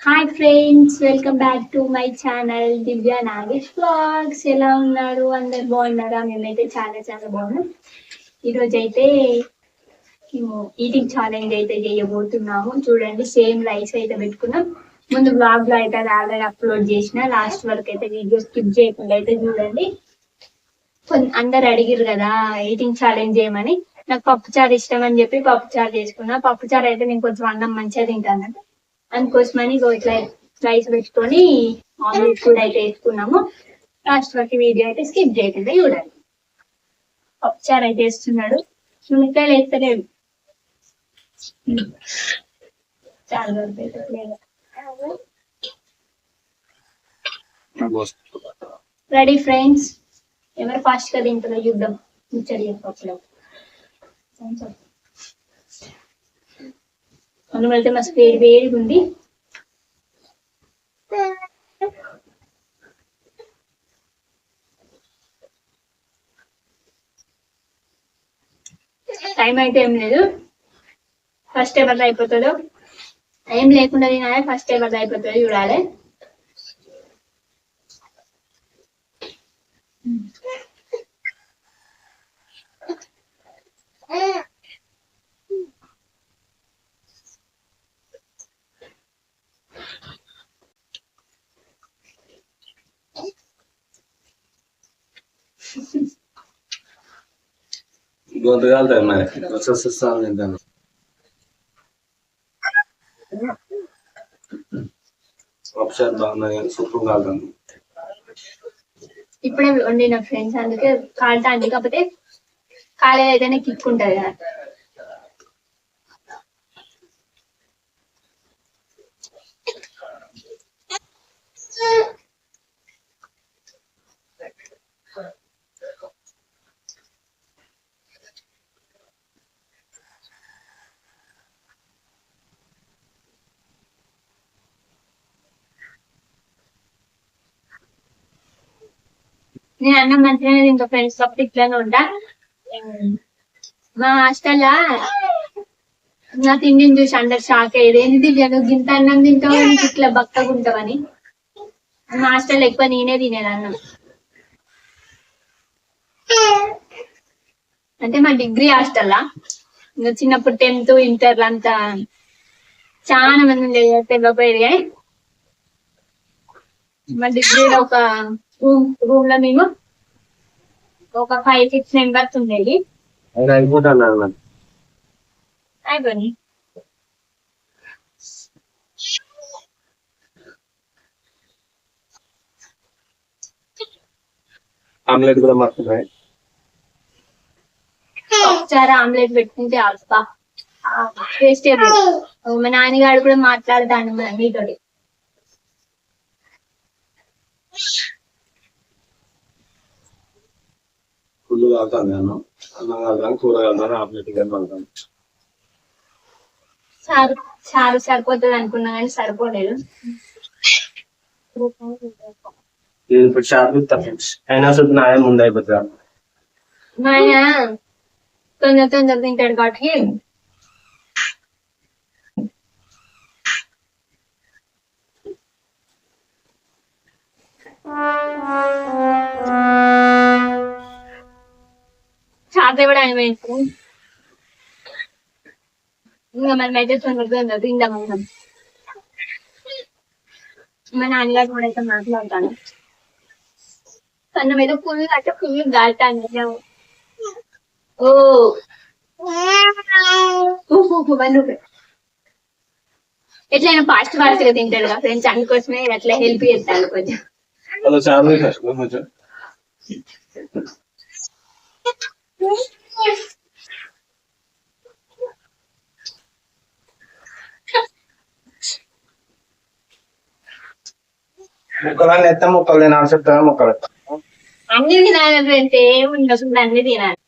Hi friends, welcome back to my channel Divya Nagesh vlogs. ఎలా ఉన్నారు? అందరు బాగున్నారా? మేమైతే చాలా చాలా బాగున్నాం. ఈరోజు అయితే మేము ఈటింగ్ ఛాలెంజ్ అయితే చేయబోతున్నాము. చూడండి, సేమ్ రైస్ అయితే పెట్టుకున్నాం. ముందు బ్లాగ్ లో అయితే అది ఆల్రెడీ అప్లోడ్ చేసిన. లాస్ట్ వరకు అయితే వీడియో స్కిప్ చేయకుండా అయితే చూడండి. అందరు అడిగిరు కదా ఈటింగ్ ఛాలెంజ్ చేయమని. నాకు పప్పుచారు ఇష్టం అని చెప్పి పప్పుచారు చేసుకున్నా. పప్పుచారు అయితే నేను కొంచెం అన్నం మంచిగా తింటాను, అందుకోసమని ఇట్లా రైస్ పెట్టుకొని ఆమ్లెట్ కూడా అయితే వేసుకున్నాము. లాస్ట్ వరకు వీడియో అయితే స్కిప్ చేయకుండా చూడాలి. పప్పుచారు అయితే వేస్తున్నాడు, మునక్కాయలు వేస్తలేడు. చాలా వరకు అయితే రెడీ ఫ్రెండ్స్. ఎవరు ఫాస్ట్ గా తింటారో చూద్దాం. ముచ్చడి పప్పులో అన్నం అయితే మస్తు వేడి వేడిగా ఉంది. టైం అయితే ఏం లేదు, ఫస్ట్ ఎవరిది అయిపోతుందో. ఏం లేకుండా తినాలి, ఫస్ట్ ఎవరిది అయిపోతుందో చూడాలి. గొంతు కాలుతుంది మరి వస్తాను తింటాను. ఆప్షన్ బాగున్నాయి, సూపర్ కాలుతుంది. ఇప్పుడే వండిన ఫ్రెండ్స్, అందుకే కాలుతాంది. కాకపోతే కాలేజ్ అయితేనే కిక్ ఉంటది కదా. నేను అన్నం మంచిగానే తింటా ఫ్రెండ్స్, కాబట్టి ఇట్లానే ఉంటా. మా హాస్టల్లో నా తిండిని చూసి అందరు షాక్ అయ్యేది, ఏంటి నువ్వు గింత అన్నం తింటావు, ఇట్లా బక్కగా ఉంటావని. మా హాస్టల్లో ఎక్కువ నేనే తినేది అన్నం. అంటే మా డిగ్రీ హాస్టల్లా ఇంకా చిన్నప్పుడు 10th ఇంటర్ అంతా చాలా మంది ఉండేది, తెలియపోయేది. కానీ మా డిగ్రీలో ఒక రూమ్ లో మేము ఒక 5-6 మెంబర్స్ ఉండేది. అయిపోతాను అయిపోయి ఆమ్లెట్ కూడా మర్చిపోయి ఒకసారి ఆమ్లెట్ పెట్టుకుంటే అల్పా టేస్ట్. మా నాన్నగారు కూడా మాట్లాడతాను మీతోటి. ఫుల్ కాలుతుంది అన్నం. అన్నం కాలుతాను, కూర కాలుతాను, ఆమ్లెట్ కలుతాను. చారు సరిపోతుంది అనుకున్నా కానీ సరిపోలేదు. ఇప్పుడు షాప్ ఫ్రెండ్స్ అయినా సరే నాయ ముందు అయిపోతుంది. మా ఆయన తొందర తొందర తింటాడు కాబట్టి చాట కూడా ఆయన వేస్తాం. ఇంకా మనం అయితే తొందర తొందర తిందాం అన్నాం. మా నాన్నగారు కూడా అయితే మాట్లాడతాను. కన్నం మీద ఫుల్ అంటే ఫుల్ గాలుతాను. ఓ ఎట్లయినా ఫాస్ట్ ఫాస్ట్ గా తింటాడు కదా ఫ్రెండ్స్, అందుకోసమే అట్లా హెల్ప్ చేస్తాను కొంచెం. అలా చాలా కొంచెం ముక్కలన్నీ ఎత్తా, ముక్కలు తినాలి చెప్తాను. ముక్కలు అన్ని తినాలి ఫ్రెండ్స్, ఏముంది అసలు అన్ని తినాలి.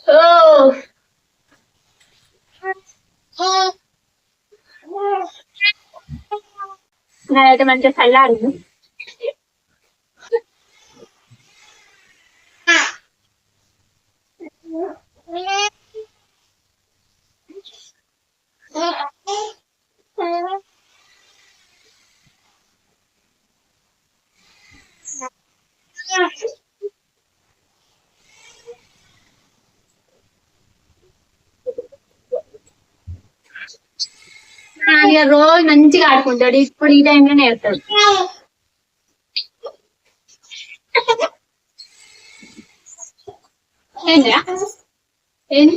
ఓ నాదైతే మంచిగా చల్లారు. ఇక రోజు మంచిగా ఆడుకుంటాడు. ఇప్పుడు ఈ టైంలోనే వెళ్తాడు. ఏంటా ఏంటి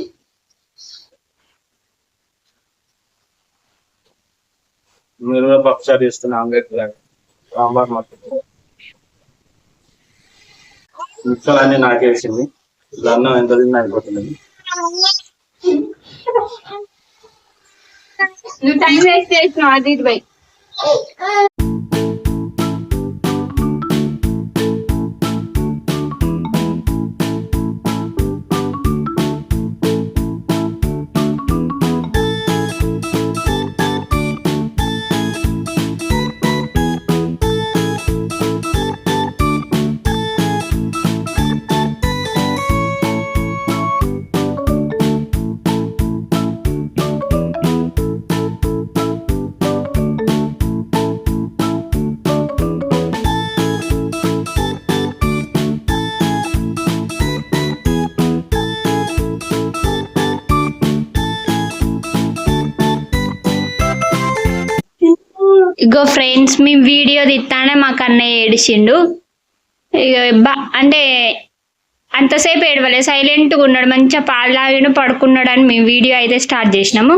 మీరు కూడా పప్పుచారు చేస్తున్నా ఆమ్లెట్ సాంబార్ మొత్తం మిక్సర్ అన్ని నాకేసింది. అన్నం ఎంత తిన్నా అయిపోతుంది. నువ్వు టైం వేస్ట్ చేసినావు అది ఇది బై. ఇగో ఫ్రెండ్స్ మేము వీడియో తీస్తానే మాకు అన్నయ్య ఏడిచిండు. ఇక అంటే అంతసేపు ఏడవలేదు, సైలెంట్గా ఉన్నాడు, మంచిగా పాలు తాగిన పడుకున్నాడు అని మేము వీడియో అయితే స్టార్ట్ చేసినాము.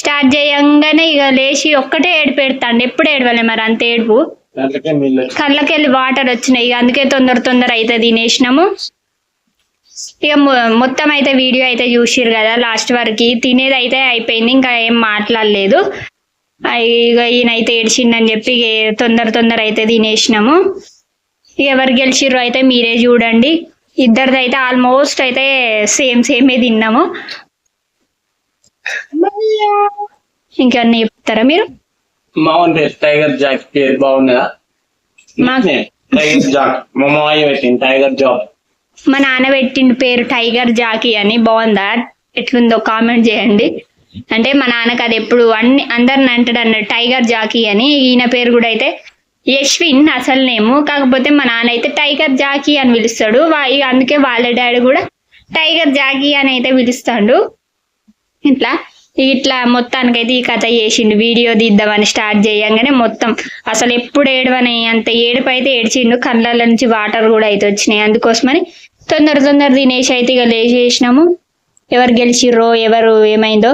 స్టార్ట్ చేయంగానే ఇక లేచి ఒక్కటే ఏడుపు పెడతాండి. ఎప్పుడు ఏడవలే మరి అంత ఏడుపు, కళ్ళకెళ్ళి వాటర్ వచ్చినాయి. ఇక అందుకే తొందర అయితే తినేసినాము. ఇక మొత్తం అయితే వీడియో అయితే చూసిరు కదా లాస్ట్ వరకు. తినేది అయితే అయిపోయింది, ఇంకా ఏం మాట్లాడలేదు. ఇక ఈయనైతే ఏడ్చిండని చెప్పి తొందర అయితే తినేసినాము. ఎవరు గెలిచిర్రు అయితే మీరే చూడండి. ఇద్దరిది అయితే ఆల్మోస్ట్ అయితే సేమే తిన్నాము. ఇంకేమన్నా చెప్తారా మీరు? టైగర్ జాక్ పేరు బాగున్నదా? టైగర్ జాక్ మా మామయ్య పెట్టింది టైగర్ జాక్. మా నాన్న పెట్టిండు పేరు టైగర్ జాకీ అని. బాగుందా? ఎట్లుందో కామెంట్ చేయండి. అంటే మా నాన్నకి అది ఎప్పుడు అందరిని అంటాడు అన్నాడు టైగర్ జాకీ అని. ఈయన పేరు కూడా అయితే యశ్విన్ అసలు నేము, కాకపోతే మా నాన్న అయితే టైగర్ జాకీ అని పిలుస్తాడు. అందుకే వాళ్ళ డాడీ కూడా టైగర్ జాకీ అని అయితే పిలుస్తాడు. ఇట్లా మొత్తానికైతే ఈ కథ చేసిండు. వీడియో తీద్దామని స్టార్ట్ చేయంగానే మొత్తం అసలు ఎప్పుడు ఏడవని అంత ఏడుపు అయితే ఏడ్చిండు. కళ్ళ నుంచి వాటర్ కూడా అయితే వచ్చినాయి. అందుకోసమని తొందర తినేసి అయితే ఇక లేచేసినాము. ఎవరు గెలిచిర్రో ఎవరు ఏమైందో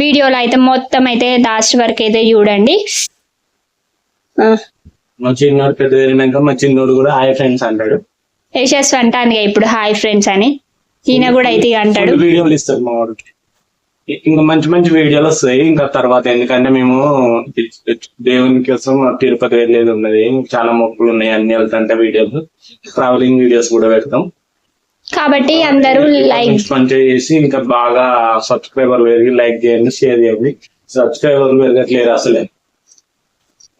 వీడియోలో అయితే మొత్తం అయితే లాస్ట్ వరకు అయితే చూడండి. మా చిన్నోడు పెద్ద వెళ్ళినాక మా చిన్నోడు కూడా హాయ్ ఫ్రెండ్స్ అంటాడు. యశస్వి అంటాను ఇప్పుడు హాయ్ ఫ్రెండ్స్ అని. ఈయన కూడా అయితే అంటాడు. వీడియోలు ఇస్తారు మా వాడికి. ఇంకా మంచి వీడియోలు వస్తాయి ఇంకా తర్వాత. ఎందుకంటే మేము దేవుని కోసం తిరుపతి వెళ్ళేది ఉన్నది, చాలా మొక్కులు ఉన్నాయి. అన్ని వెళ్తుంటే వీడియోలు, ట్రావెలింగ్ వీడియోస్ కూడా పెడతాం. కాబట్టి అందరూ లైక్ మంచిగా చేసి ఇంకా బాగా సబ్స్క్రైబర్ పెరిగి లైక్ చేయండి, షేర్ చేయండి. సబ్స్క్రైబర్లు పెరగట్లేదు, అసలే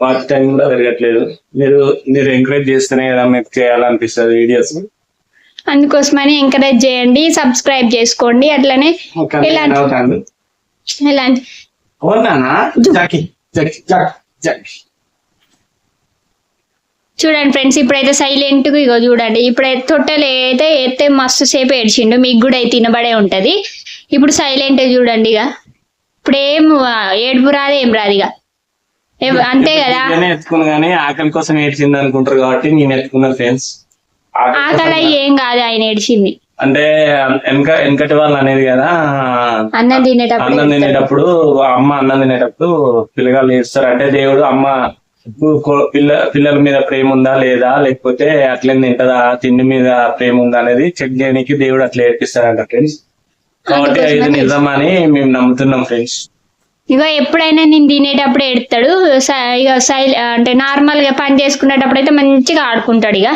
వాచ్ టైం కూడా పెరగట్లేదు. మీరు ఎంకరేజ్ చేస్తేనే కదా మీకు చేయాలనిపిస్తుంది వీడియోస్. అందుకోసమని ఎంకరేజ్ చేయండి, సబ్స్క్రైబ్ చేసుకోండి. అట్లనే ఇలాంటి చూడండి ఫ్రెండ్స్. ఇప్పుడైతే సైలెంట్ గా ఇగో చూడండి. ఇప్పుడైతే తొట్టెలు అయితే ఎత్తే మస్తు సేపు ఏడ్చిండు, మీకు కూడా అయితే తినబడే ఉంటది. ఇప్పుడు సైలెంట్ చూడండి. ఇక ఇప్పుడు ఏం ఏడుపు రాదు, ఏం రాదు. ఇక అంతే కదా. ఎత్తుకున్నా కానీ ఆకలి కోసం ఏడ్చింది అనుకుంటారు కాబట్టి నేను ఎత్తుకున్నాను ఫ్రెండ్స్. ఆకలి ఏం కాదు, ఆయన ఏడ్చింది. అంటే వెనకటి వాళ్ళు అనేది కదా, అన్నం తినేటప్పుడు అమ్మ అన్నం తినేటప్పుడు పిల్లగాళ్ళు ఏడుస్తారు. అంటే దేవుడు అమ్మ పిల్లల మీద ప్రేమ ఉందా లేదా, లేకపోతే అట్లే తింటదా, తిండి మీద ప్రేమ ఉందా అనేది చెక్ చేయడానికి దేవుడు అట్లా ఏర్పిస్తాడంట ఫ్రెండ్స్. కాబట్టి ఇది నిజమని మేము నమ్ముతున్నాం ఫ్రెండ్స్. ఇగో ఎప్పుడైనా నేను తినేటప్పుడు ఎడతాడు. ఇక అంటే నార్మల్ గా పని చేసుకునేటప్పుడు అయితే మంచిగా ఆడుకుంటాడు. ఇక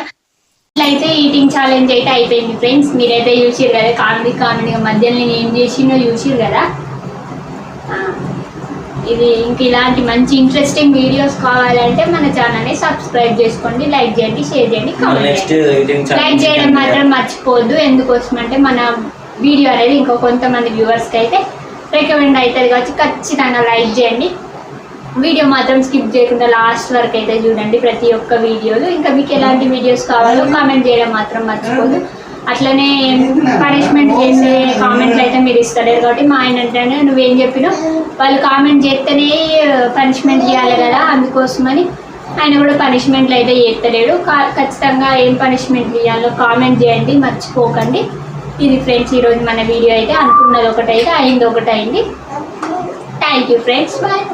ఇట్లయితే ఈటింగ్ ఛాలెంజ్ అయితే అయిపోయింది ఫ్రెండ్స్. మీరైతే చూసిరు కదా, కామెడీగా మధ్యలో నేను ఏం చేసిందో చూసిరు కదా. ఇది ఇంక ఇలాంటి మంచి ఇంట్రెస్టింగ్ వీడియోస్ కావాలంటే మన ఛానల్ని సబ్స్క్రైబ్ చేసుకోండి, లైక్ చేయండి, షేర్ చేయండి, కామెంట్ చేయండి. లైక్ చేయడం మాత్రం మర్చిపోవద్దు. ఎందుకోసం అంటే మన వీడియో అనేది ఇంకో కొంతమంది వ్యూవర్స్కి అయితే రికమెండ్ అవుతుంది కాబట్టి ఖచ్చితంగా లైక్ చేయండి. వీడియో మాత్రం స్కిప్ చేయకుండా లాస్ట్ వరకు అయితే చూడండి ప్రతి ఒక్క వీడియోలు. ఇంకా మీకు ఎలాంటి వీడియోస్ కావాలో కామెంట్ చేయడం మాత్రం మర్చిపోదు. అట్లనే పనిష్మెంట్ చేసే కామెంట్లు అయితే మీరు ఇస్తలేరు కాబట్టి మా ఆయన అంటేనే నువ్వేం చెప్పినావు వాళ్ళు కామెంట్ చేస్తేనే పనిష్మెంట్ చేయాలి కదా, అందుకోసమని ఆయన కూడా పనిష్మెంట్లు అయితే చేస్తలేడు. ఖచ్చితంగా ఏం పనిష్మెంట్లు ఇవ్వాలో కామెంట్ చేయండి, మర్చిపోకండి. ఇది ఫ్రెండ్స్ ఈరోజు మన వీడియో అయితే. అనుకున్నది ఒకటైతే అయింది ఒకటైంది. Thank you friends, bye.